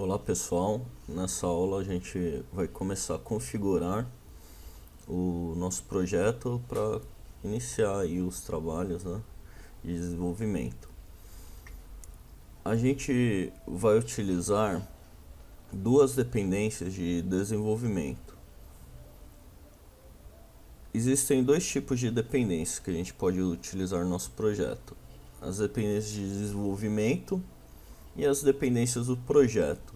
Olá pessoal, nessa aula a gente vai começar a configurar o nosso projeto para iniciar aí os trabalhos, né, de desenvolvimento. A gente vai utilizar duas dependências de desenvolvimento. Existem dois tipos de dependências que a gente pode utilizar no nosso projeto: as dependências de desenvolvimento e as dependências do projeto.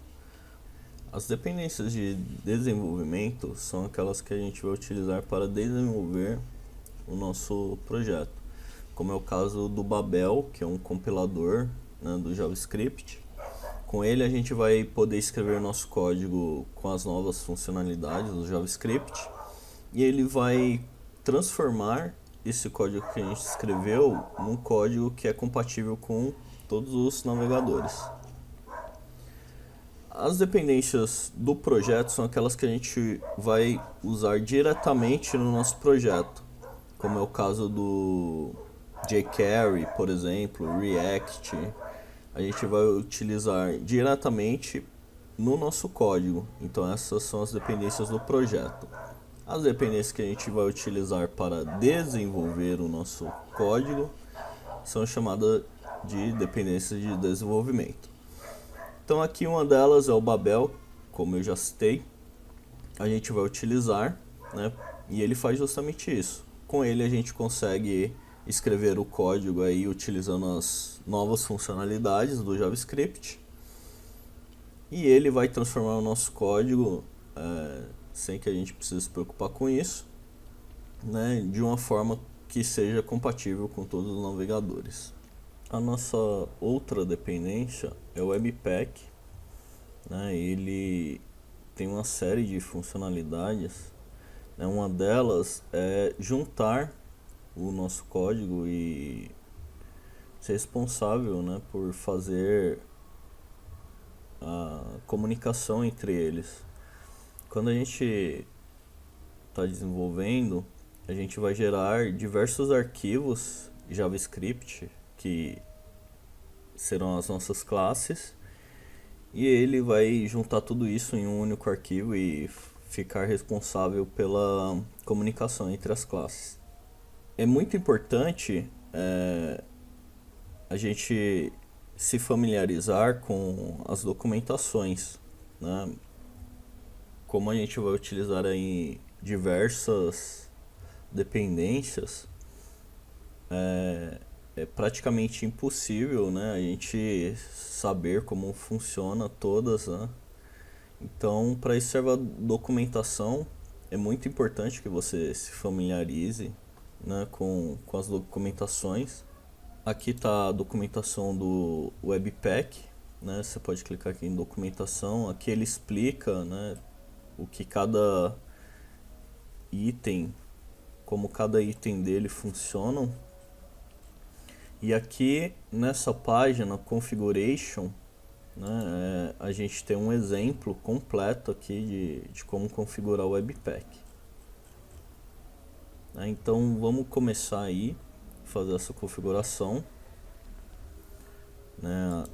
As dependências de desenvolvimento são aquelas que a gente vai utilizar para desenvolver o nosso projeto, como é o caso do Babel, que é um compilador, né, do JavaScript. Com ele a gente vai poder escrever nosso código com as novas funcionalidades do JavaScript e ele vai transformar esse código que a gente escreveu num código que é compatível com todos os navegadores. As dependências do projeto são aquelas que a gente vai usar diretamente no nosso projeto, como é o caso do jQuery, por exemplo, React. A gente vai utilizar diretamente no nosso código. Então essas são as dependências do projeto. As dependências que a gente vai utilizar para desenvolver o nosso código são chamadas de dependências de desenvolvimento. Então aqui uma delas é o Babel, como eu já citei, a gente vai utilizar, né, e ele faz justamente isso. Com ele a gente consegue escrever o código aí utilizando as novas funcionalidades do JavaScript e ele vai transformar o nosso código sem que a gente precise se preocupar com isso, né, de uma forma que seja compatível com todos os navegadores. A nossa outra dependência é o Webpack, né? Ele tem uma série de funcionalidades, né? Uma delas é juntar o nosso código e ser responsável, né, por fazer a comunicação entre eles. Quando a gente está desenvolvendo, a gente vai gerar diversos arquivos JavaScript que serão as nossas classes e ele vai juntar tudo isso em um único arquivo e ficar responsável pela comunicação entre as classes. É muito importante a gente se familiarizar com as documentações, né? Como a gente vai utilizar aí diversas dependências, é praticamente impossível, né, a gente saber como funciona todas, né? Então, para isso serve a documentação. É muito importante que você se familiarize, né, com as documentações. Aqui está a documentação do Webpack, né? Você pode clicar aqui em documentação. Aqui ele explica, né, o que cada item, como cada item dele funcionam. E aqui nessa página Configuration, né, a gente tem um exemplo completo aqui de como configurar o Webpack. Então vamos começar aí a fazer essa configuração, né,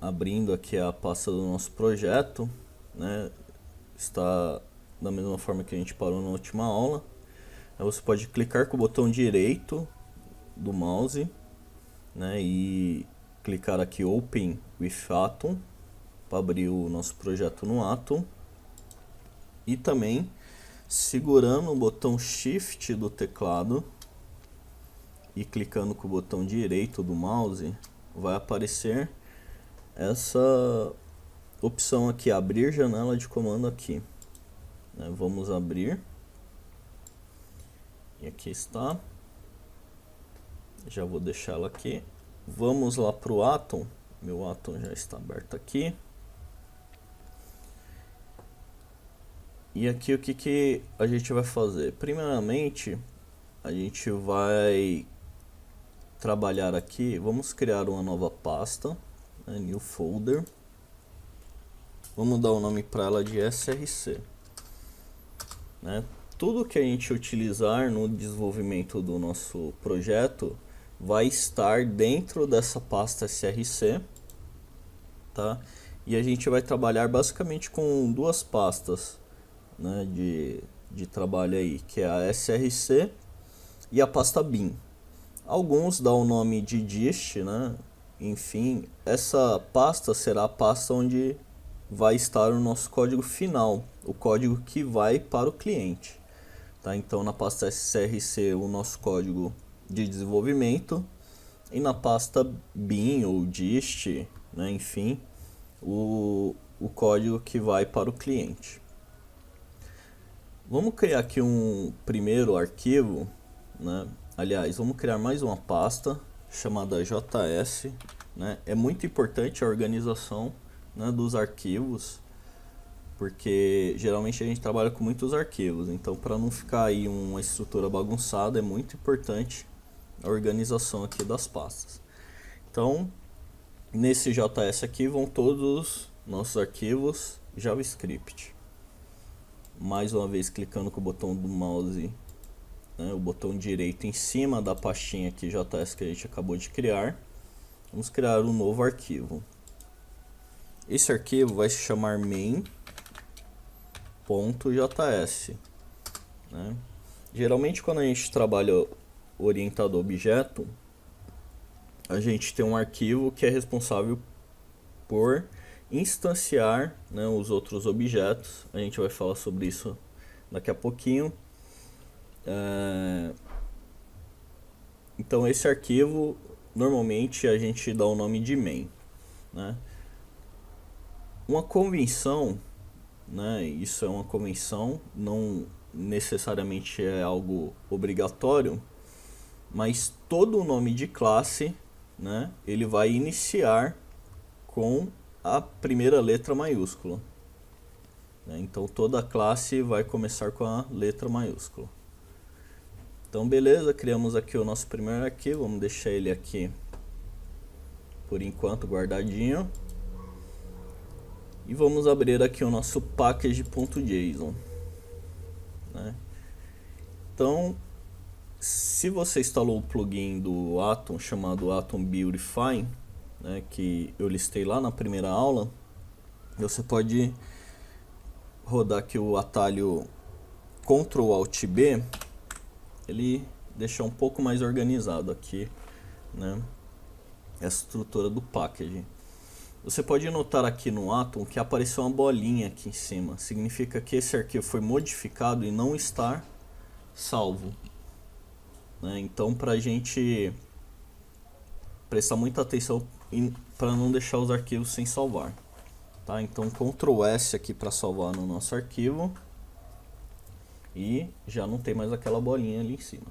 abrindo aqui a pasta do nosso projeto, né, está da mesma forma que a gente parou na última aula. Aí você pode clicar com o botão direito do mouse, né, e clicar aqui Open with Atom para abrir o nosso projeto no Atom, e também segurando o botão Shift do teclado e clicando com o botão direito do mouse vai aparecer essa opção aqui, abrir janela de comando aqui, né? Vamos abrir e aqui está. Já vou deixar ela aqui. Vamos lá para o Atom. Meu Atom já está aberto aqui. E aqui o que a gente vai fazer? Primeiramente, a gente vai trabalhar aqui. Vamos criar uma nova pasta, né, New Folder. Vamos dar o nome para ela de SRC. Né? Tudo que a gente utilizar no desenvolvimento do nosso projeto vai estar dentro dessa pasta SRC, tá? e a gente vai trabalhar basicamente com duas pastas, né, de trabalho aí, que é a src e a pasta bin. Alguns dão o nome de dist, né? Enfim, essa pasta será a pasta onde vai estar o nosso código final, o código que vai para o cliente. Tá? Então, na pasta src, o nosso código de desenvolvimento, e na pasta bin ou dist, né? Enfim, o código que vai para o cliente. Vamos criar aqui um primeiro arquivo, né? Aliás, vamos criar mais uma pasta chamada JS, né? É muito importante a organização, né, dos arquivos, porque geralmente a gente trabalha com muitos arquivos, então para não ficar aí uma estrutura bagunçada é muito importante a organização aqui das pastas. Então, nesse JS aqui vão todos os nossos arquivos JavaScript. Mais uma vez clicando com o botão do mouse, né, o botão direito em cima da pastinha aqui JS que a gente acabou de criar, vamos criar um novo arquivo. Esse arquivo vai se chamar main.js, né? Geralmente quando a gente trabalha orientado a objeto, a gente tem um arquivo que é responsável por instanciar, né, os outros objetos. A gente vai falar sobre isso daqui a pouquinho. Então esse arquivo normalmente a gente dá o nome de main, né? Uma convenção, né? Isso é uma convenção, não necessariamente é algo obrigatório, mas todo o nome de classe, né, ele vai iniciar com a primeira letra maiúscula, né? Então toda a classe vai começar com a letra maiúscula. Então beleza, criamos aqui o nosso primeiro arquivo, vamos deixar ele aqui por enquanto guardadinho. E vamos abrir aqui o nosso package.json, né? Então, se você instalou o plugin do Atom chamado Atom Beautify, né, que eu listei lá na primeira aula, você pode rodar aqui o atalho Ctrl Alt B, ele deixa um pouco mais organizado aqui, né, essa estrutura do package. Você pode notar aqui no Atom que apareceu uma bolinha aqui em cima. Significa que esse arquivo foi modificado e não está salvo, né? Então, para a gente prestar muita atenção para não deixar os arquivos sem salvar, tá? Então, Ctrl S aqui para salvar no nosso arquivo e já não tem mais aquela bolinha ali em cima.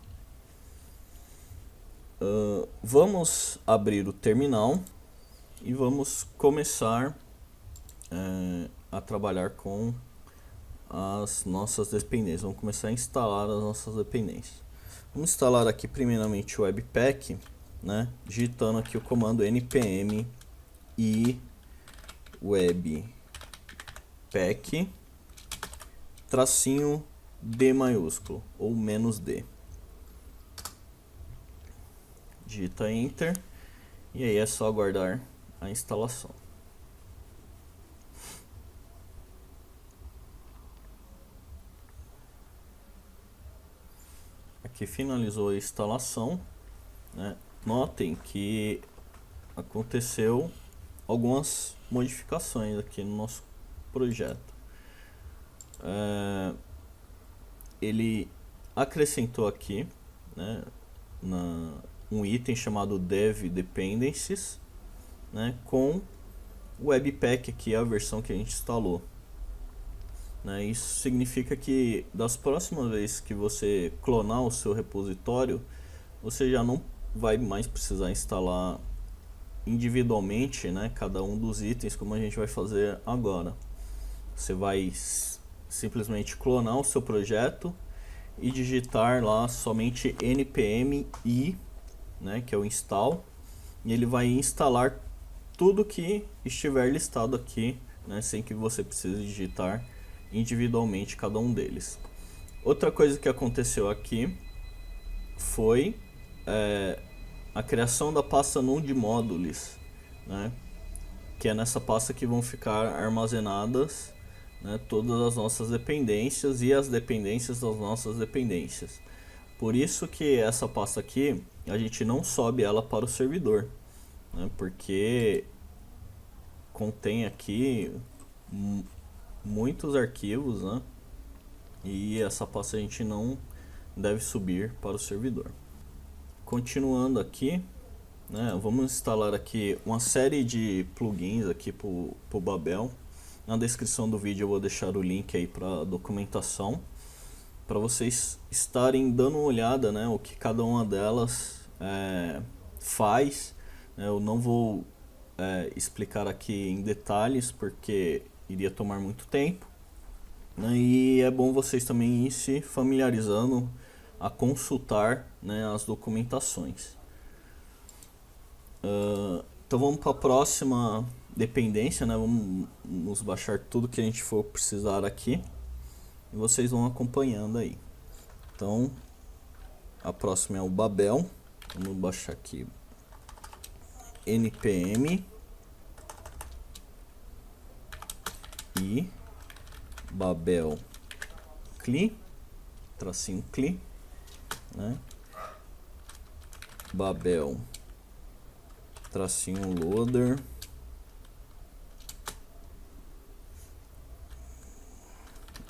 Vamos abrir o terminal e vamos começar a trabalhar com as nossas dependências. Vamos começar a instalar as nossas dependências. Vamos instalar aqui primeiramente o Webpack, né, digitando aqui o comando npm i webpack tracinho d maiúsculo ou -d. Digita Enter e aí é só aguardar a instalação. Aqui finalizou a instalação, né? Notem que aconteceu algumas modificações aqui no nosso projeto. Ele acrescentou aqui, né, um item chamado Dev Dependencies, né, com o Webpack aqui, a versão que a gente instalou, né? Isso significa que das próximas vezes que você clonar o seu repositório, você já não vai mais precisar instalar individualmente, né, cada um dos itens, como a gente vai fazer agora. Você vai simplesmente clonar o seu projeto e digitar lá somente npm i, né, que é o install, e ele vai instalar tudo que estiver listado aqui, né, sem que você precise digitar individualmente cada um deles. Outra coisa que aconteceu aqui foi a criação da pasta num de módulos, né? que é nessa pasta que vão ficar armazenadas, né, todas as nossas dependências e as dependências das nossas dependências. Por isso que essa pasta aqui, a gente não sobe ela para o servidor, né, porque contém aqui muitos arquivos, né, e essa pasta a gente não deve subir para o servidor. Continuando aqui, né, vamos instalar aqui uma série de plugins aqui para o Babel. Na descrição do vídeo eu vou deixar o link aí para a documentação, para vocês estarem dando uma olhada, né, o que cada uma delas faz. Eu não vou explicar aqui em detalhes porque iria tomar muito tempo, né, e é bom vocês também ir se familiarizando a consultar, né, as documentações. Então vamos para a próxima dependência, né? Vamos baixar tudo que a gente for precisar aqui e vocês vão acompanhando aí. Então a próxima é o Babel. Vamos baixar aqui npm e Babel CLI, tracinho CLI, né? Babel tracinho loader,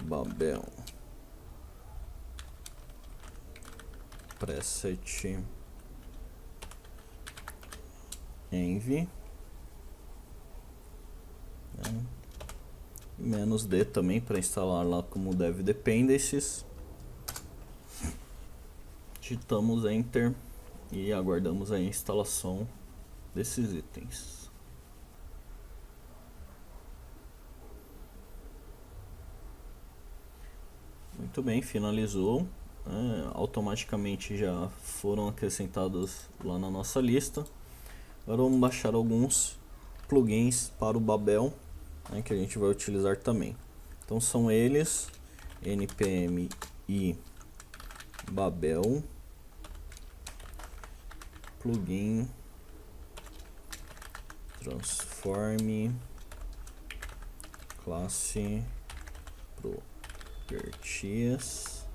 Babel preset env, né? -d também para instalar lá como dev dependencies. Digitamos enter e aguardamos a instalação desses itens. Muito bem, finalizou. Automaticamente já foram acrescentados lá na nossa lista. Agora vamos baixar alguns plugins para o Babel, né, que a gente vai utilizar também. Então são eles: npm e Babel plugin transform classe properties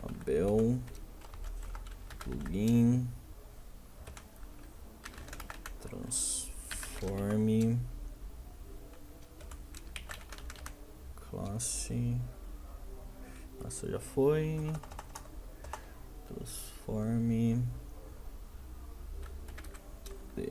Babel plugin transform classe, essa já foi, transform decorator.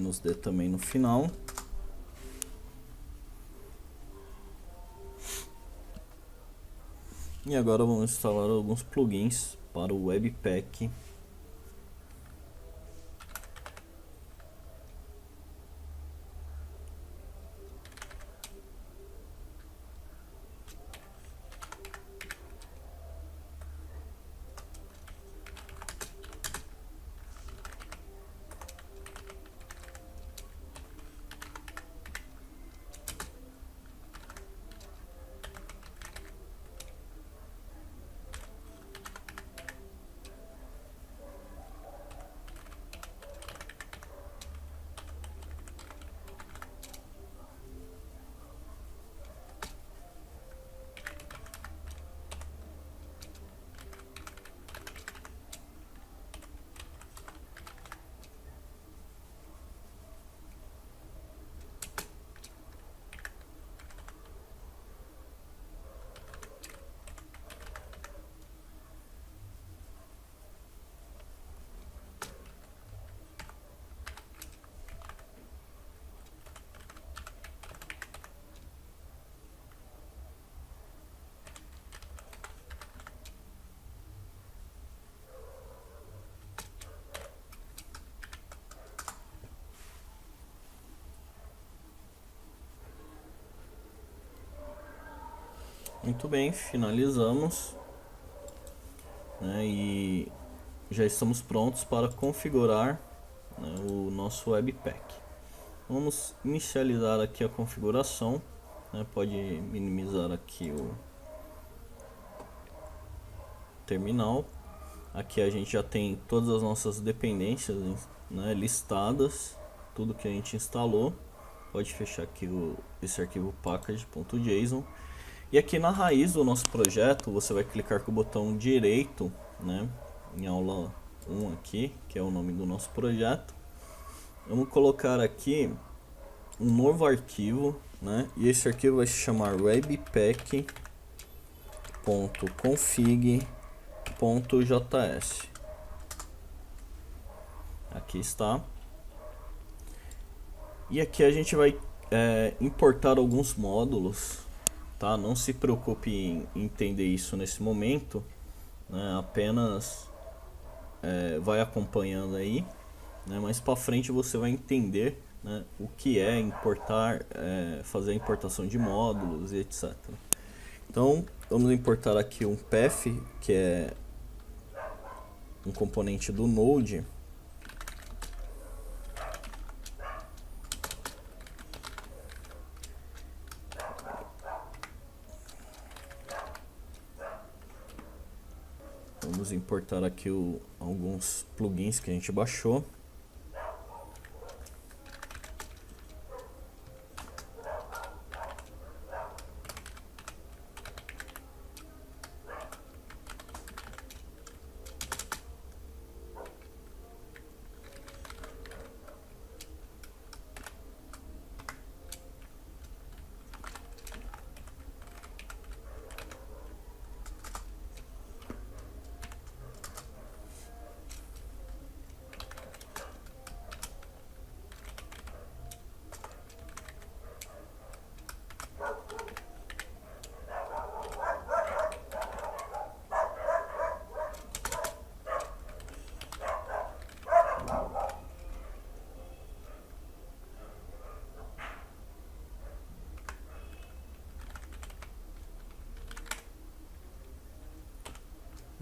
-d também no final. E agora vamos instalar alguns plugins para o Webpack. Muito bem, finalizamos, né, e já estamos prontos para configurar, né, o nosso Webpack. Vamos inicializar aqui a configuração, né, pode minimizar aqui o terminal. Aqui a gente já tem todas as nossas dependências, né, listadas, tudo que a gente instalou. Pode fechar aqui esse arquivo package.json. E aqui na raiz do nosso projeto, você vai clicar com o botão direito, né, em aula 1 aqui, que é o nome do nosso projeto. Vamos colocar aqui um novo arquivo, né, e esse arquivo vai se chamar webpack.config.js. Aqui está. E aqui a gente vai importar alguns módulos, tá? Não se preocupe em entender isso nesse momento, né? Apenas vai acompanhando aí, né? Mais para frente você vai entender, né, o que é importar, fazer a importação de módulos e etc. Então vamos importar aqui um path, que é um componente do Node. Vamos importar aqui alguns plugins que a gente baixou.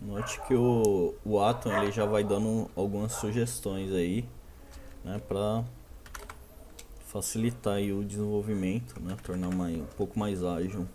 Note que o Atom ele já vai dando algumas sugestões aí, né, para facilitar aí o desenvolvimento, né, tornar um pouco mais ágil.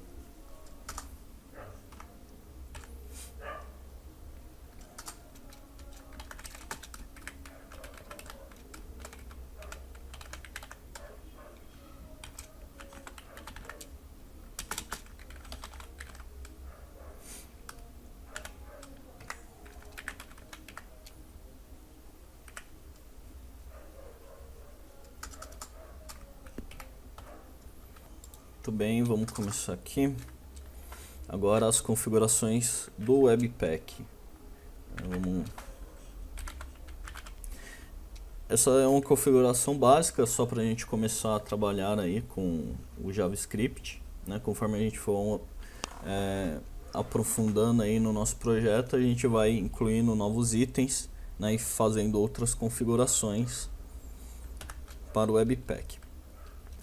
Muito bem, vamos começar aqui. Agora as configurações do Webpack. Essa é uma configuração básica só para a gente começar a trabalhar aí com o JavaScript, né? Conforme a gente for aprofundando aí no nosso projeto, a gente vai incluindo novos itens, né, e fazendo outras configurações para o Webpack.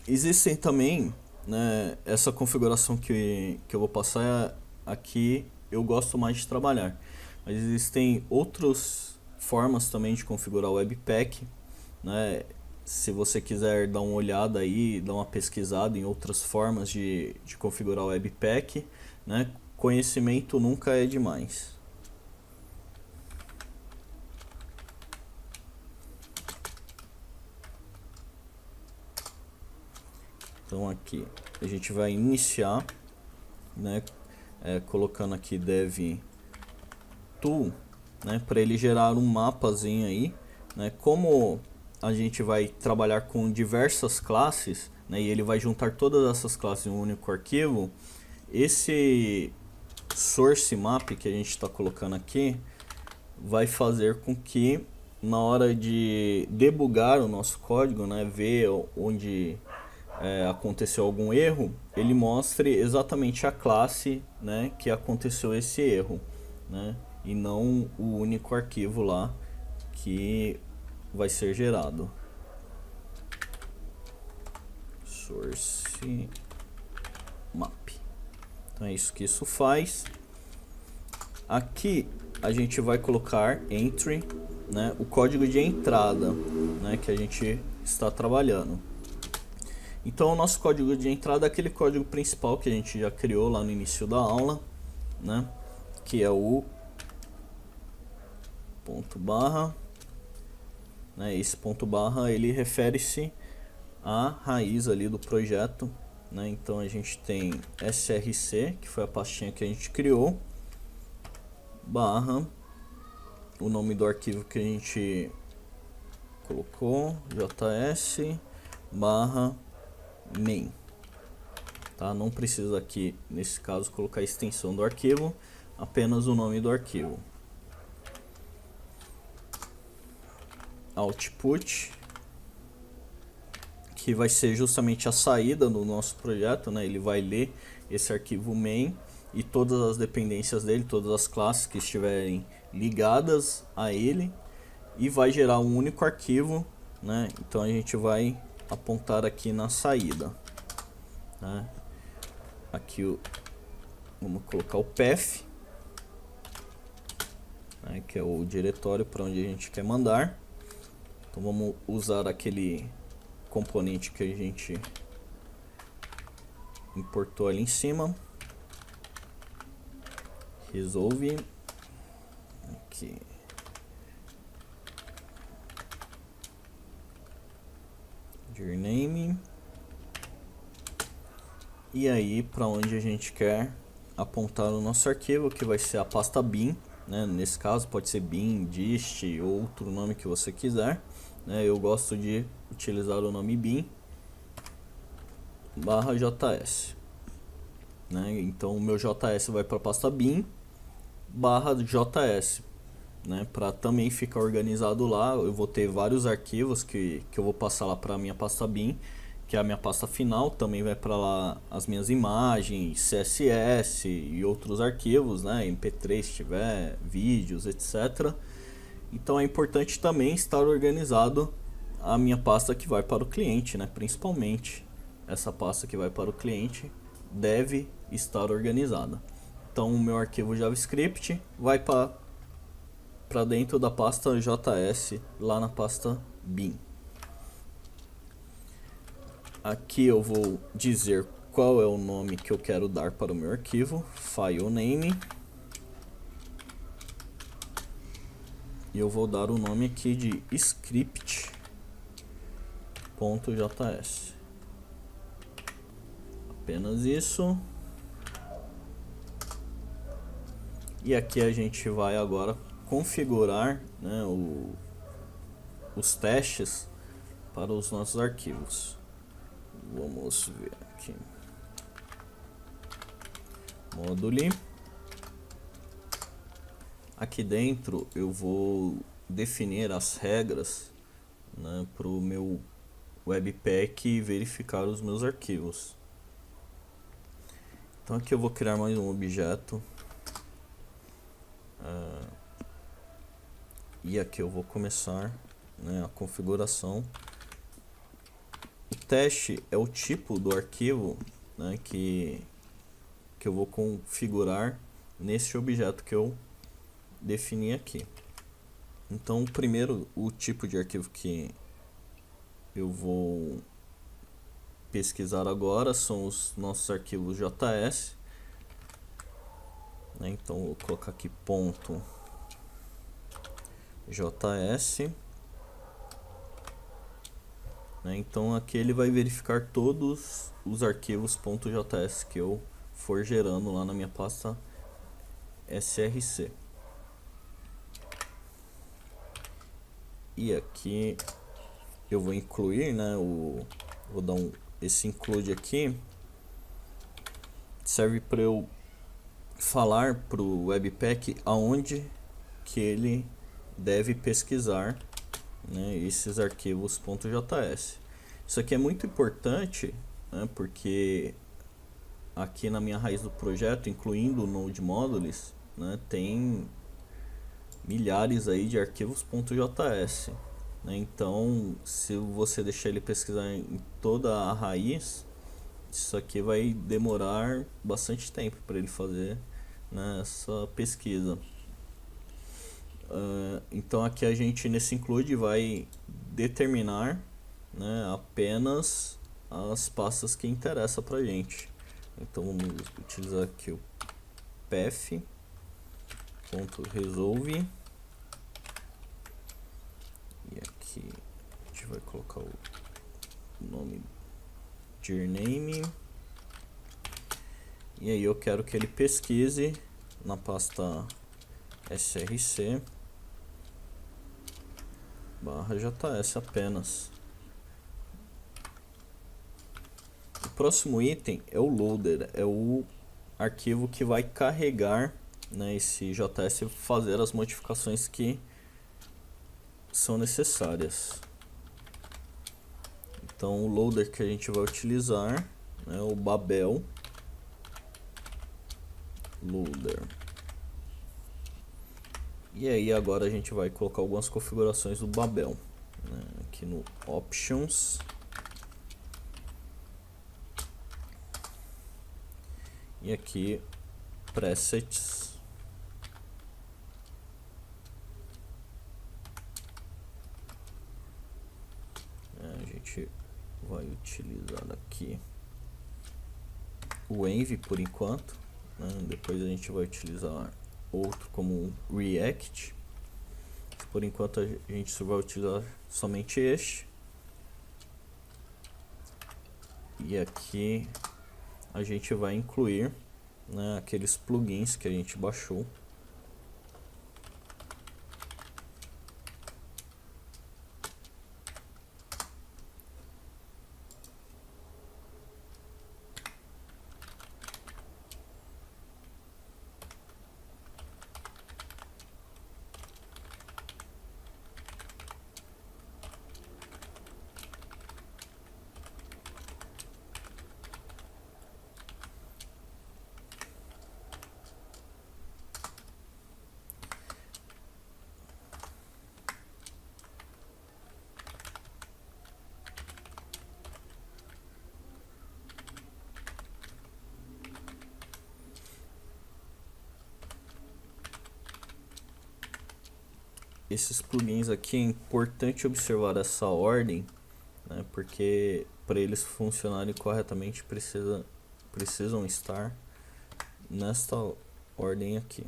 Existem também, né, essa configuração que eu vou passar aqui, eu gosto mais de trabalhar, mas existem outras formas também de configurar o Webpack, né? Se você quiser dar uma olhada aí, dar uma pesquisada em outras formas de configurar o Webpack, né? Conhecimento nunca é demais. Então aqui a gente vai iniciar, né, colocando aqui dev tool, né, para ele gerar um mapazinho aí, né? Como a gente vai trabalhar com diversas classes, né, e ele vai juntar todas essas classes em um único arquivo, esse source map que a gente está colocando aqui vai fazer com que na hora de debugar o nosso código, né, ver onde aconteceu algum erro, ele mostre exatamente a classe, né, que aconteceu esse erro, né, e não o único arquivo lá que vai ser gerado. Source map. Então é isso que isso faz. Aqui a gente vai colocar entry, né, o código de entrada, né, que a gente está trabalhando. Então o nosso código de entrada é aquele código principal que a gente já criou lá no início da aula, né, que é o ponto barra, né, esse ponto barra ele refere-se à raiz ali do projeto, né, então a gente tem src, que foi a pastinha que a gente criou, barra, o nome do arquivo que a gente colocou, js, barra, main, tá? Não precisa aqui, nesse caso, colocar a extensão do arquivo, apenas o nome do arquivo. Output, que vai ser justamente a saída do nosso projeto, né? Ele vai ler esse arquivo main e todas as dependências dele, todas as classes que estiverem ligadas a ele, e vai gerar um único arquivo, né? Então a gente vai apontar aqui na saída, né? Aqui vamos colocar o path, né? Que é o diretório para onde a gente quer mandar. Então vamos usar aquele componente que a gente importou ali em cima. Resolve aqui. Name. E aí para onde a gente quer apontar o nosso arquivo, que vai ser a pasta bin, né? Nesse caso pode ser bin, dist ou outro nome que você quiser, né? Eu gosto de utilizar o nome bin barra js, né? Então o meu js vai para a pasta bin barra js, né? Para também ficar organizado lá, eu vou ter vários arquivos que eu vou passar lá para a minha pasta bin, que é a minha pasta final. Também vai para lá as minhas imagens, CSS e outros arquivos, né? MP3 se tiver, vídeos, etc. Então é importante também estar organizado a minha pasta que vai para o cliente, né? Principalmente essa pasta que vai para o cliente deve estar organizada. Então o meu arquivo JavaScript vai para dentro da pasta JS, lá na pasta bin. Aqui eu vou dizer qual é o nome que eu quero dar para o meu arquivo, file name. E eu vou dar o nome aqui de script.js. Apenas isso. E aqui a gente vai agora configurar, né, os testes para os nossos arquivos. Vamos ver aqui. Módulo. Aqui dentro eu vou definir as regras, né, para o meu Webpack verificar os meus arquivos. Então aqui eu vou criar mais um objeto. E aqui eu vou começar, né, a configuração. O teste é o tipo do arquivo, né, que eu vou configurar nesse objeto que eu defini aqui. Então, primeiro, o tipo de arquivo que eu vou pesquisar agora são os nossos arquivos JS, né? Então, vou colocar aqui ponto JS, né? Então, aqui ele vai verificar todos os arquivos .js que eu for gerando lá na minha pasta src. E aqui eu vou incluir, né, vou dar esse include aqui, serve para eu falar para o Webpack aonde que ele deve pesquisar, né, esses arquivos .js. Isso aqui é muito importante, né, porque aqui na minha raiz do projeto, incluindo o Node Modules, né, tem milhares aí de arquivos .js, né? Então, se você deixar ele pesquisar em toda a raiz, isso aqui vai demorar bastante tempo para ele fazer, né, essa pesquisa. Então aqui a gente nesse include vai determinar, né, apenas as pastas que interessam para a gente. Então vamos utilizar aqui o path.resolve e aqui a gente vai colocar o nome journame e aí eu quero que ele pesquise na pasta src /js apenas. O próximo item é o loader, é o arquivo que vai carregar, né, esse JS e fazer as modificações que são necessárias. Então o loader que a gente vai utilizar é o Babel loader. E aí agora a gente vai colocar algumas configurações do Babel, né, aqui no Options. E aqui Presets. A gente vai utilizar aqui o Envy por enquanto, né? Depois a gente vai utilizar outro como React. Por enquanto a gente só vai utilizar somente este. E aqui a gente vai incluir, né, aqueles plugins que a gente baixou. Esses plugins aqui é importante observar essa ordem, né, porque para eles funcionarem corretamente precisam estar nesta ordem aqui.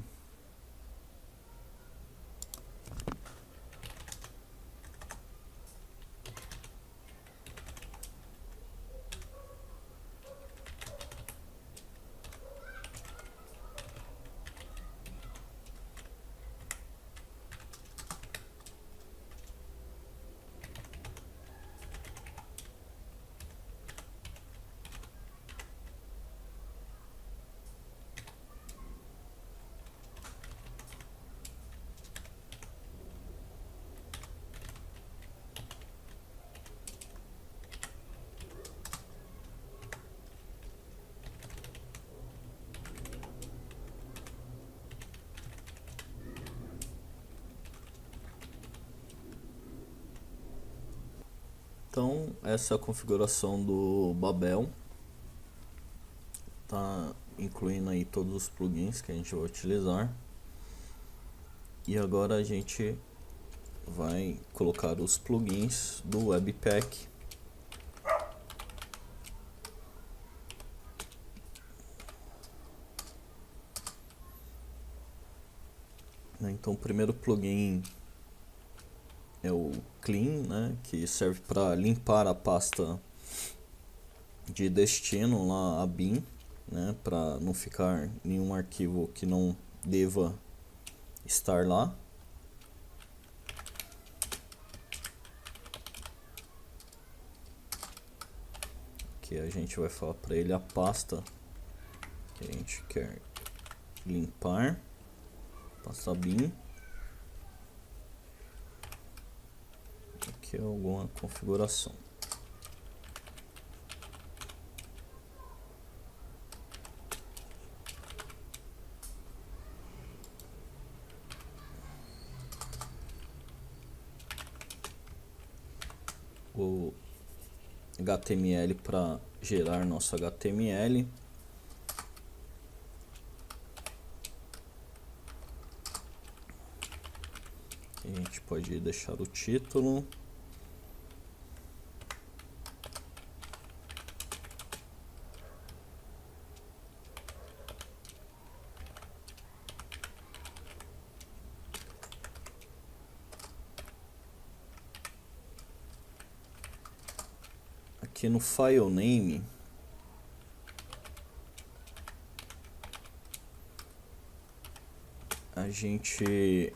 Então essa é a configuração do Babel, tá incluindo aí todos os plugins que a gente vai utilizar. E agora a gente vai colocar os plugins do Webpack. Então o primeiro plugin é o Clean, né, que serve para limpar a pasta de destino lá, a bin, né, para não ficar nenhum arquivo que não deva estar lá. Aqui a gente vai falar para ele a pasta que a gente quer limpar, pasta bin. Aqui é alguma configuração. O HTML para gerar nosso HTML. A gente pode deixar o título. Aqui no file name, a gente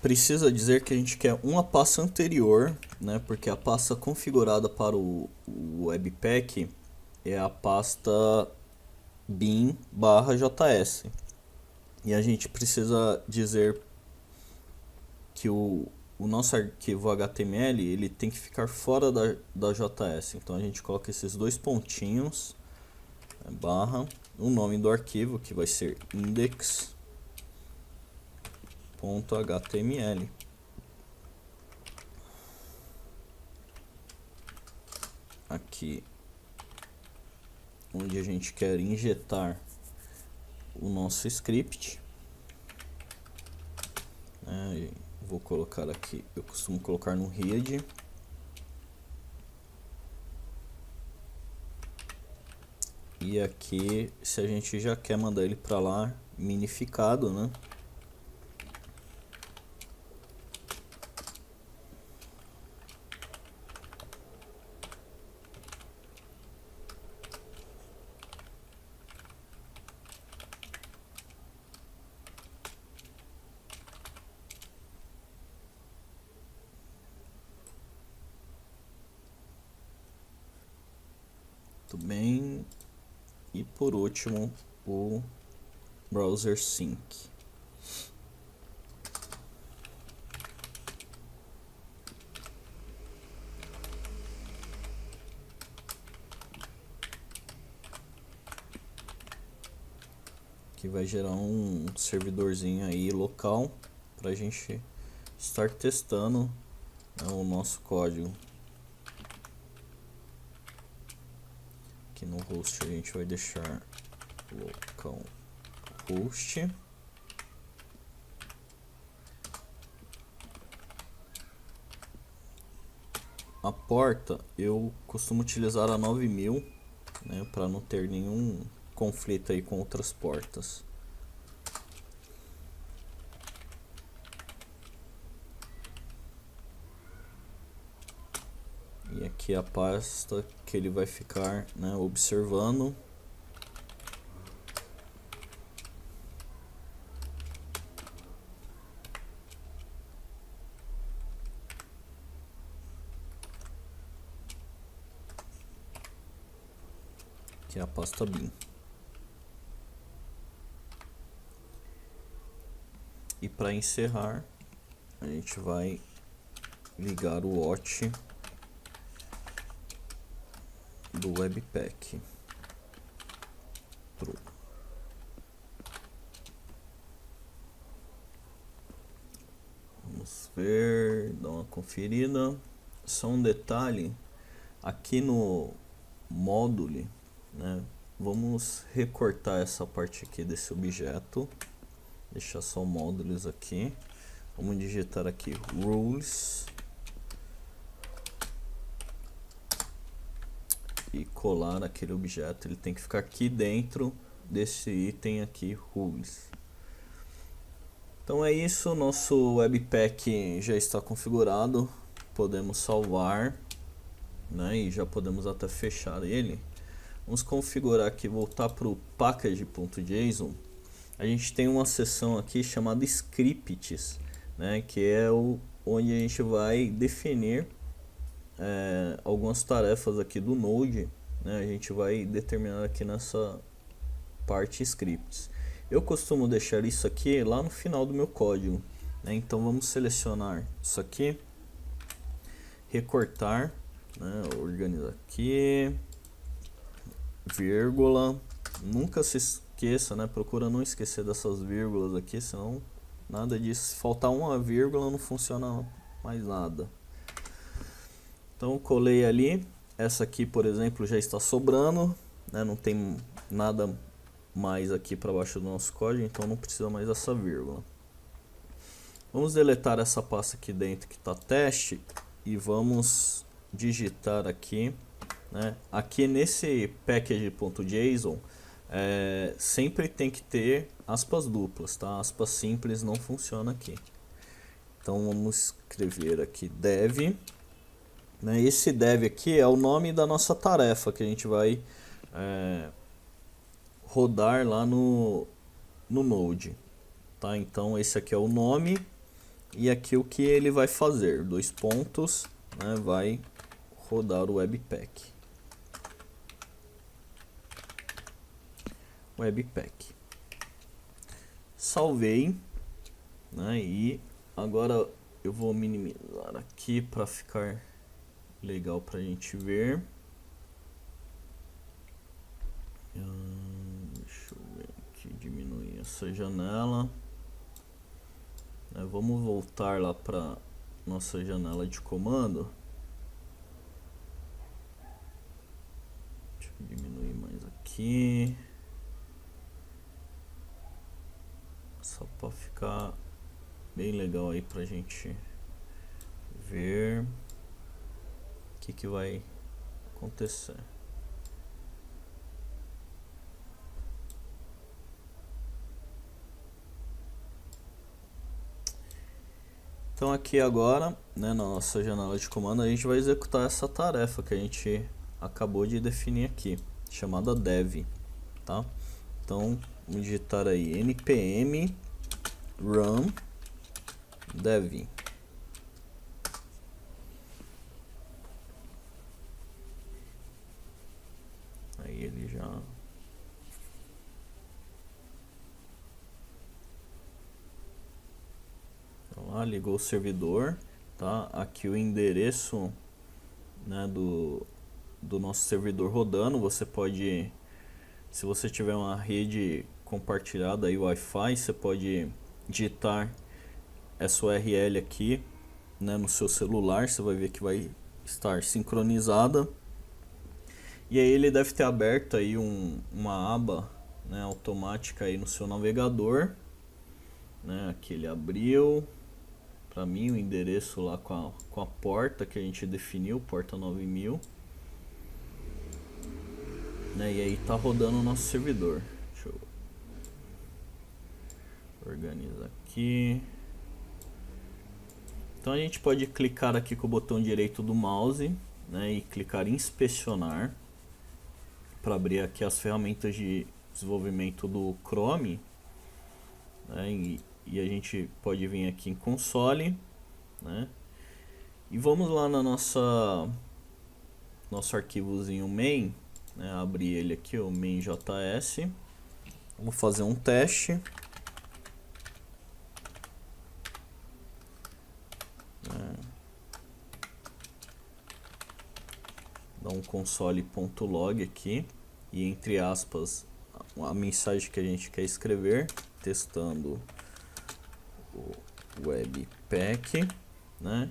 precisa dizer que a gente quer uma pasta anterior, né? Porque a pasta configurada para o Webpack é a pasta bin/js. E a gente precisa dizer que o nosso arquivo HTML ele tem que ficar fora da JS. Então a gente coloca esses dois pontinhos, barra, o nome do arquivo que vai ser index.html. Aqui onde a gente quer injetar o nosso script. Vou colocar aqui, eu costumo colocar no head. E aqui, se a gente já quer mandar ele para lá minificado, né? Muito bem. E por último, o browser sync. Que vai gerar um servidorzinho aí local para a gente estar testando, né, o nosso código. Aqui no host a gente vai deixar localhost. A porta eu costumo utilizar a 9000, né, para não ter nenhum conflito aí com outras portas. E aqui a pasta que ele vai ficar, né, observando. Que é a pasta bin. E para encerrar, a gente vai ligar o watch do Webpack. True. Vamos ver, dar uma conferida. Só um detalhe, aqui no módulo, né, vamos recortar essa parte aqui desse objeto, deixar só módulos aqui. Vamos digitar aqui rules e colar aquele objeto. Ele tem que ficar aqui dentro desse item aqui, rules. Então é isso, nosso Webpack já está configurado, podemos salvar, né, e já podemos até fechar ele. Vamos configurar aqui, voltar para o package.json. A gente tem uma seção aqui chamada scripts, né, que é onde a gente vai definir algumas tarefas aqui do Node, né, a gente vai determinar aqui nessa parte scripts. Eu costumo deixar isso aqui lá no final do meu código, né? Então vamos selecionar isso aqui, recortar, né? Organizar aqui, vírgula, nunca se esqueça, né? Procura não esquecer dessas vírgulas aqui, senão nada disso, se faltar uma vírgula não funciona mais nada. Então colei ali, essa aqui, por exemplo, já está sobrando, né? Não tem nada mais aqui para baixo do nosso código, então não precisa mais dessa vírgula. Vamos deletar essa pasta aqui dentro que está teste e vamos digitar aqui, né? Aqui nesse package.json sempre tem que ter aspas duplas, tá? Aspas simples não funciona aqui. Então vamos escrever aqui dev, né? Esse dev aqui é o nome da nossa tarefa que a gente vai rodar lá no Node, tá? Então esse aqui é o nome e aqui o que ele vai fazer, dois pontos, né? Vai rodar o Webpack. Salvei, né? E agora eu vou minimizar aqui para ficar legal para a gente ver. Deixa eu ver aqui, diminuir essa janela. Vamos voltar lá para nossa janela de comando. Deixa eu diminuir mais aqui, só para ficar bem legal aí pra gente ver o que vai acontecer. Então aqui agora, né, na nossa janela de comando, a gente vai executar essa tarefa que a gente acabou de definir aqui, chamada dev, tá? Então vamos digitar aí npm run dev. Aí ele já lá ligou o servidor, tá? Aqui o endereço, né, do nosso servidor rodando. Você pode, se você tiver uma rede compartilhada aí, Wi-Fi, você pode digitar essa URL aqui, né, no seu celular. Você vai ver que vai estar sincronizada. E aí ele deve ter aberto aí uma aba, né, automática aí no seu navegador, né? Aqui ele abriu para mim o endereço lá com a porta que a gente definiu, porta 9000, né? E aí tá rodando o nosso servidor. Deixa eu organizar aqui. Então a gente pode clicar aqui com o botão direito do mouse, né, e clicar em inspecionar para abrir aqui as ferramentas de desenvolvimento do Chrome, né? E a gente pode vir aqui em console, né? E vamos lá na nosso arquivozinho main, né? Abrir ele aqui, o main.js. Vamos fazer um teste. Dá um console.log aqui e entre aspas a mensagem que a gente quer escrever, testando o Webpack, né?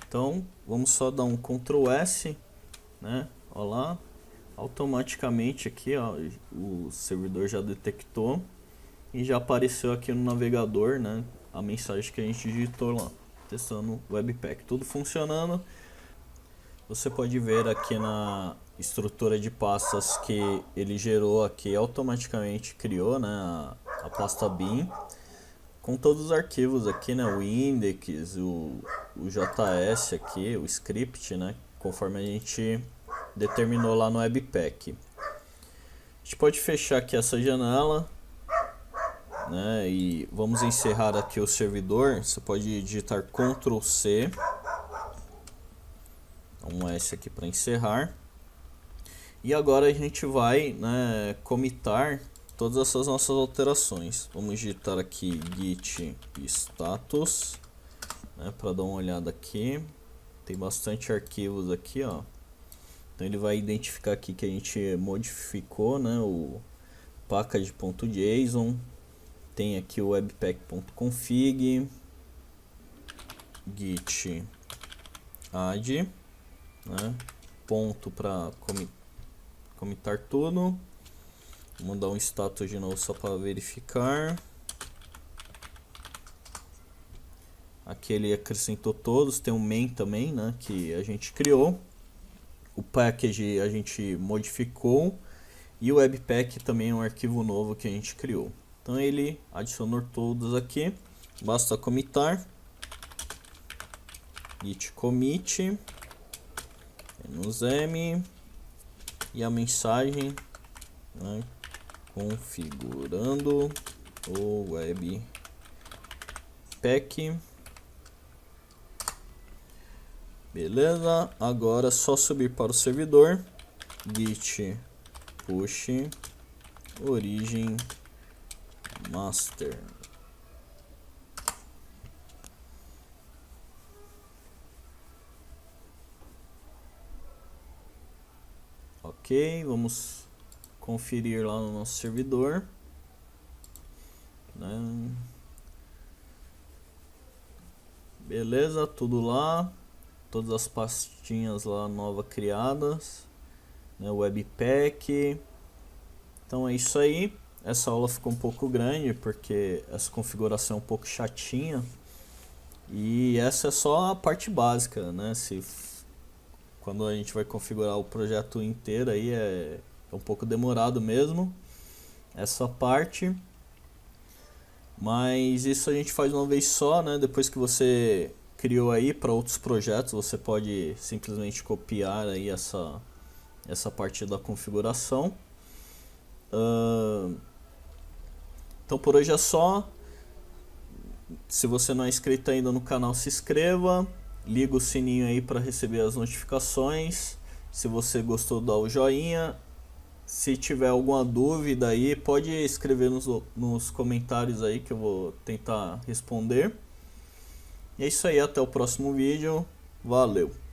Então vamos só dar um Ctrl S, né? Olha lá, automaticamente aqui, ó, o servidor já detectou e já apareceu aqui no navegador, né, a mensagem que a gente digitou lá, testando o Webpack, tudo funcionando. Você pode ver aqui na estrutura de pastas que ele gerou aqui, automaticamente criou, né, a pasta bin com todos os arquivos aqui, né, o index, o JS aqui, o script, né, conforme a gente determinou lá no Webpack. A gente pode fechar aqui essa janela, né, e vamos encerrar aqui o servidor. Você pode digitar Ctrl C, um S aqui para encerrar. E agora a gente vai, né, commitar todas essas nossas alterações. Vamos digitar aqui git status, né, para dar uma olhada aqui. Tem bastante arquivos aqui, ó. Então ele vai identificar aqui que a gente modificou, né, o package.json. Tem aqui o webpack.config, git add, né? Ponto para comitar tudo. Vou mandar um status de novo só para verificar. Aqui ele acrescentou todos, tem um main também, né, que a gente criou. O package a gente modificou e o webpack também é um arquivo novo que a gente criou. Então ele adicionou todos aqui, basta commitar, git commit, -m e a mensagem, né, configurando o webpack. Beleza, agora é só subir para o servidor, git push origin master. Ok, vamos conferir lá no nosso servidor, né? Beleza, tudo lá, todas as pastinhas lá novas criadas, né? Webpack. Então é isso aí. Essa aula ficou um pouco grande porque essa configuração é um pouco chatinha. E essa é só a parte básica, né? Quando a gente vai configurar o projeto inteiro aí é um pouco demorado mesmo essa parte. Mas isso a gente faz uma vez só, né? Depois que você criou aí para outros projetos, você pode simplesmente copiar aí essa parte da configuração. Então por hoje é só. Se você não é inscrito ainda no canal, se inscreva, liga o sininho aí para receber as notificações. Se você gostou, dá o joinha. Se tiver alguma dúvida aí, pode escrever nos comentários aí que eu vou tentar responder. E é isso aí, até o próximo vídeo. Valeu!